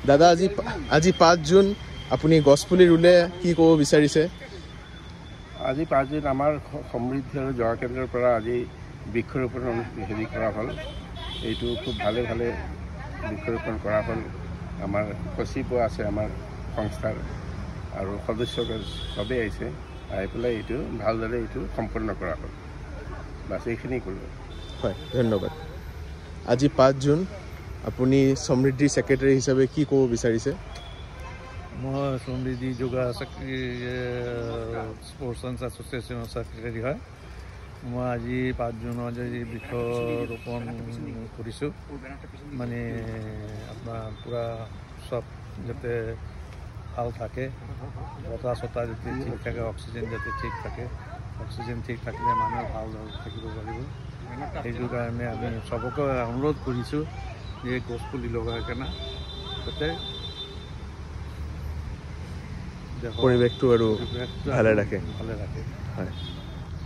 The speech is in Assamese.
দাদা আজি 5 জুন আপুনি গছপুলি ৰুলে কি ক'ব বিচাৰিছে? আজি 5 জুন আমাৰ সমৃদ্ধি আৰু যোগা কেন্দ্ৰৰ পৰা আজি বৃক্ষৰোপণ হেৰি কৰা হ'ল। এইটো খুব ভালে বৃক্ষৰোপণ কৰা হ'ল। আমাৰ সচিব আছে আমাৰ সংস্থাৰ আৰু সদস্য চবেই আহিছে, আহি পেলাই এইটো ভালদৰে এইটো সম্পন্ন কৰা হ'ল। বাছ এইখিনি ক'লোঁ। হয়, ধন্যবাদ। আজি 5 জুন আপুনি সমৃদ্ধি সেক্ৰেটাৰী হিচাপে কি ক'ব বিচাৰিছে? মই সমৃদ্ধি যোগা স্পৰ্টছ এছ'চিয়েশ্যনৰ ছেক্ৰেটাৰী হয়। মই আজি 5 জুনত আজি বৃক্ষৰোপণ কৰিছোঁ। মানে আপোনাৰ পূৰা চব যাতে ভাল থাকে, বতাহ চতাহ যাতে ঠিক থাকে, অক্সিজেন যাতে ঠিক থাকে। অক্সিজেন ঠিক থাকিলে মানুহে ভাল থাকিব পাৰিব। সেইটো কাৰণে আমি চবকে অনুৰোধ কৰিছোঁ যে গছপুলি লগাই কেনে যাতে পৰিৱেশটো আৰু ভালে ৰাখে। হয়।